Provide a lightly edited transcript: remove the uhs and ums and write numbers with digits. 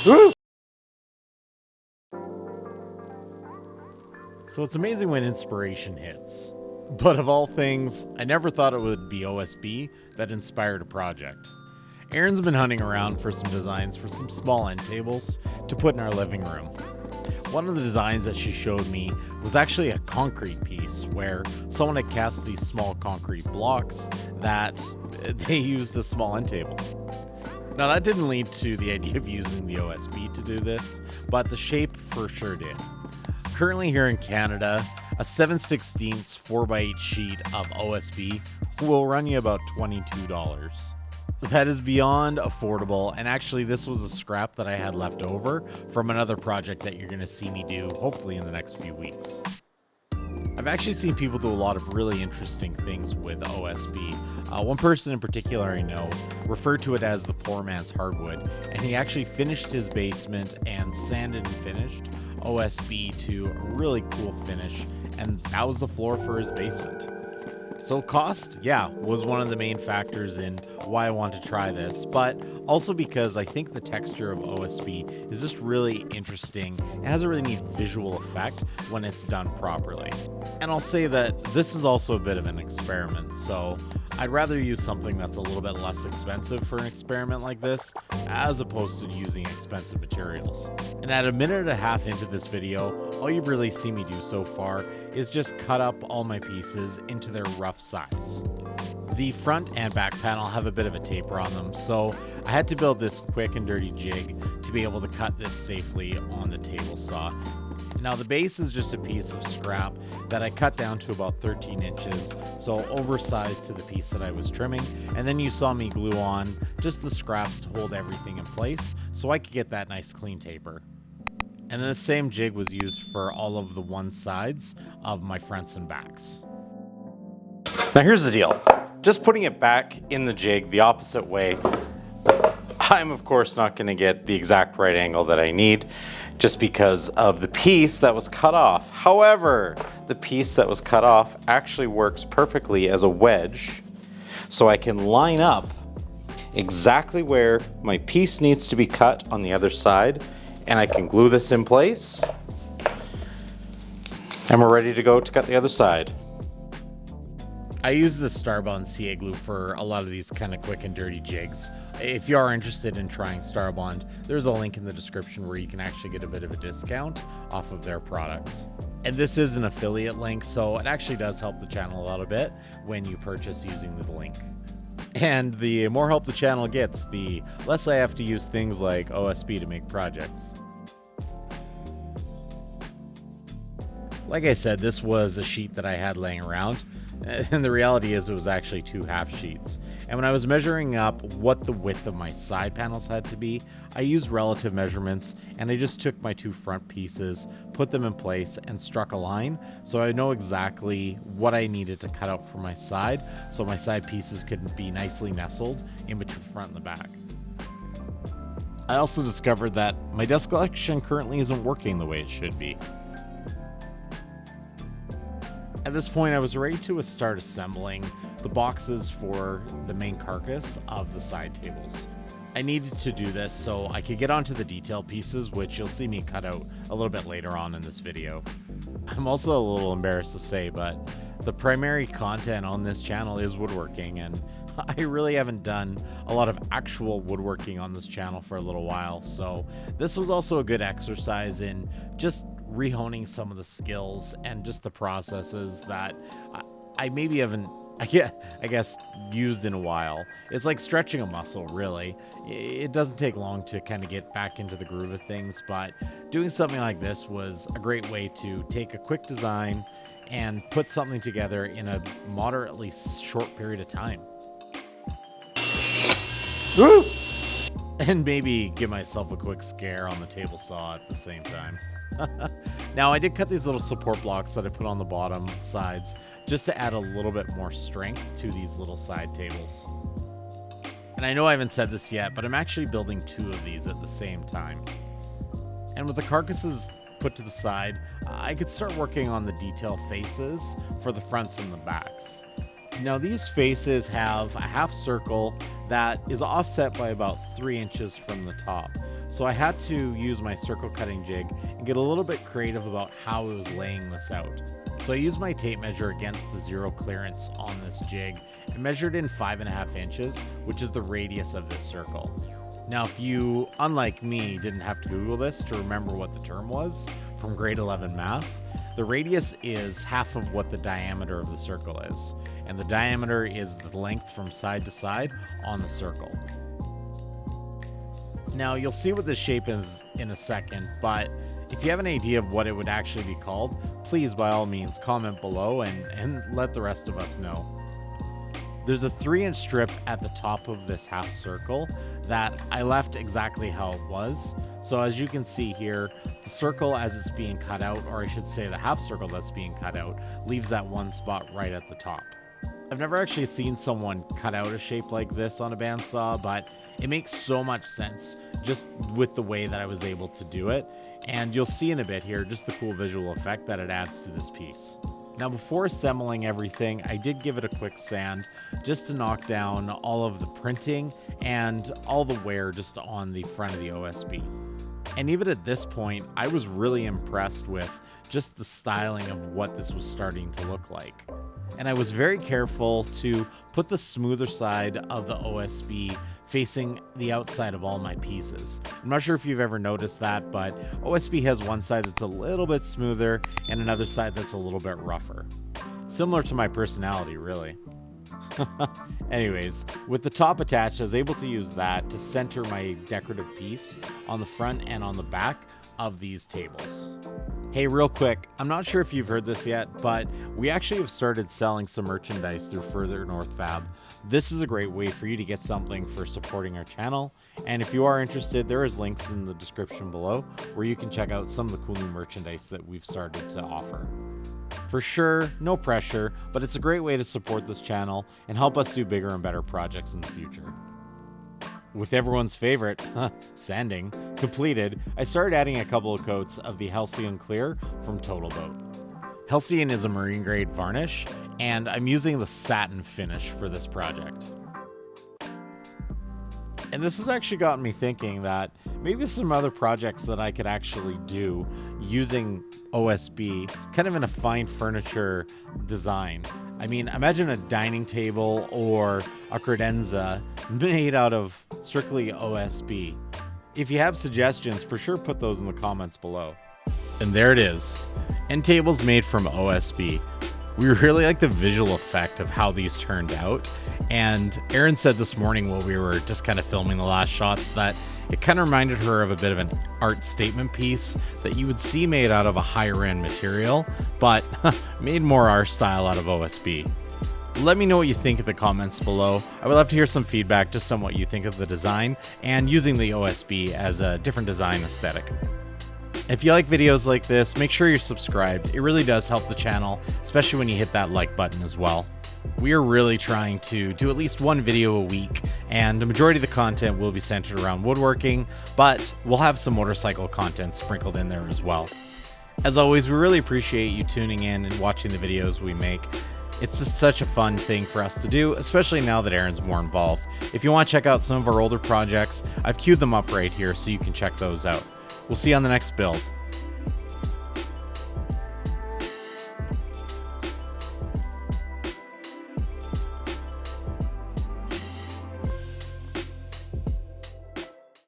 So it's amazing when inspiration hits. But of all things, I never thought it would be OSB that inspired a project. Erin's been hunting around for some designs for some small end tables to put in our living room. One of the designs that she showed me was actually a concrete piece where someone had cast these small concrete blocks that they used as small end table. Now that didn't lead to the idea of using the OSB to do this, but the shape for sure did. Currently here in Canada, a 7/16 4x8 sheet of OSB will run you about $22. That is beyond affordable, and actually this was a scrap that I had left over from another project that you're going to see me do hopefully in the next few weeks. I've actually seen people do a lot of really interesting things with OSB. One person in particular I know referred to it as the poor man's hardwood, and he actually finished his basement and sanded and finished OSB to a really cool finish, and that was the floor for his basement. So cost, yeah, was one of the main factors in why I want to try this, but also because I think the texture of OSB is just really interesting. It has a really neat visual effect when it's done properly. And I'll say that this is also a bit of an experiment, so I'd rather use something that's a little bit less expensive for an experiment like this, as opposed to using expensive materials. And at a minute and a half into this video, all you've really seen me do so far is just cut up all my pieces into their rough size. The front and back panel have a bit of a taper on them, so I had to build this quick and dirty jig to be able to cut this safely on the table saw. Now the base is just a piece of scrap that I cut down to about 13 inches, so oversized to the piece that I was trimming, and then you saw me glue on just the scraps to hold everything in place so I could get that nice clean taper. And then the same jig was used for all of the one sides of my fronts and backs. Now here's the deal. Just putting it back in the jig the opposite way, I'm of course not going to get the exact right angle that I need just because of the piece that was cut off. However, the piece that was cut off actually works perfectly as a wedge, so I can line up exactly where my piece needs to be cut on the other side, and I can glue this in place, and we're ready to go to cut the other side. I use the Starbond CA glue for a lot of these kind of quick and dirty jigs. If you are interested in trying Starbond, there's a link in the description where you can actually get a bit of a discount off of their products. And this is an affiliate link, so it actually does help the channel a little bit when you purchase using the link. And the more help the channel gets, the less I have to use things like OSB to make projects. Like I said, this was a sheet that I had laying around, and the reality is it was actually 2 half sheets. And when I was measuring up what the width of my side panels had to be, I used relative measurements, and I just took my 2 front pieces, put them in place, and struck a line so I know exactly what I needed to cut out for my side, so my side pieces could be nicely nestled in between the front and the back. I also discovered that my desk collection currently isn't working the way it should be. At this point, I was ready to start assembling the boxes for the main carcass of the side tables. I needed to do this so I could get onto the detail pieces, which you'll see me cut out a little bit later on in this video. I'm also a little embarrassed to say, but the primary content on this channel is woodworking, and I really haven't done a lot of actual woodworking on this channel for a little while, so this was also a good exercise in just rehoning some of the skills and just the processes that I maybe haven't, I guess, used in a while. It's like stretching a muscle, really. It doesn't take long to kind of get back into the groove of things, but doing something like this was a great way to take a quick design and put something together in a moderately short period of time. Woo! And maybe give myself a quick scare on the table saw at the same time. Now, I did cut these little support blocks that I put on the bottom sides just to add a little bit more strength to these little side tables. And I know I haven't said this yet, but I'm actually building 2 of these at the same time. And with the carcasses put to the side, I could start working on the detail faces for the fronts and the backs. Now, these faces have a half circle that is offset by about 3 inches from the top. So I had to use my circle cutting jig and get a little bit creative about how I was laying this out. So I used my tape measure against the zero clearance on this jig and measured in 5.5 inches, which is the radius of this circle. Now, if you, unlike me, didn't have to Google this to remember what the term was from grade 11 math, the radius is half of what the diameter of the circle is, and the diameter is the length from side to side on the circle. Now, you'll see what this shape is in a second, but if you have an idea of what it would actually be called, please, by all means, comment below and let the rest of us know. There's a 3-inch strip at the top of this half circle that I left exactly how it was. So as you can see here, the circle as it's being cut out, or I should say the half circle that's being cut out, leaves that one spot right at the top. I've never actually seen someone cut out a shape like this on a bandsaw, but it makes so much sense just with the way that I was able to do it. And you'll see in a bit here just the cool visual effect that it adds to this piece. Now, before assembling everything, I did give it a quick sand just to knock down all of the printing and all the wear just on the front of the OSB. And even at this point, I was really impressed with just the styling of what this was starting to look like. And I was very careful to put the smoother side of the OSB facing the outside of all my pieces. I'm not sure if you've ever noticed that, but OSB has one side that's a little bit smoother and another side that's a little bit rougher. Similar to my personality, really. Anyways, with the top attached, I was able to use that to center my decorative piece on the front and on the back of these tables. Hey, real quick, I'm not sure if you've heard this yet, but we actually have started selling some merchandise through Further North Fab. This is a great way for you to get something for supporting our channel. And if you are interested, there is links in the description below where you can check out some of the cool new merchandise that we've started to offer. For sure, no pressure, but it's a great way to support this channel and help us do bigger and better projects in the future. With everyone's favorite, sanding, completed, I started adding a couple of coats of the Halcyon Clear from Total Boat. Halcyon is a marine grade varnish, and I'm using the satin finish for this project. And this has actually gotten me thinking that maybe some other projects that I could actually do using OSB, kind of in a fine furniture design. I mean, imagine a dining table or a credenza made out of strictly OSB. If you have suggestions, for sure put those in the comments below. And there it is, end tables made from OSB. We really like the visual effect of how these turned out. And Erin said this morning while we were just kind of filming the last shots that it kind of reminded her of a bit of an art statement piece that you would see made out of a higher end material, but made more our style out of OSB. Let me know what you think in the comments below. I would love to hear some feedback just on what you think of the design and using the OSB as a different design aesthetic. If you like videos like this, make sure you're subscribed. It really does help the channel, especially when you hit that like button as well. We are really trying to do at least one video a week, and the majority of the content will be centered around woodworking, but we'll have some motorcycle content sprinkled in there as well. As always, we really appreciate you tuning in and watching the videos we make. It's just such a fun thing for us to do, especially now that Erin's more involved. If you want to check out some of our older projects, I've queued them up right here so you can check those out. We'll see you on the next build.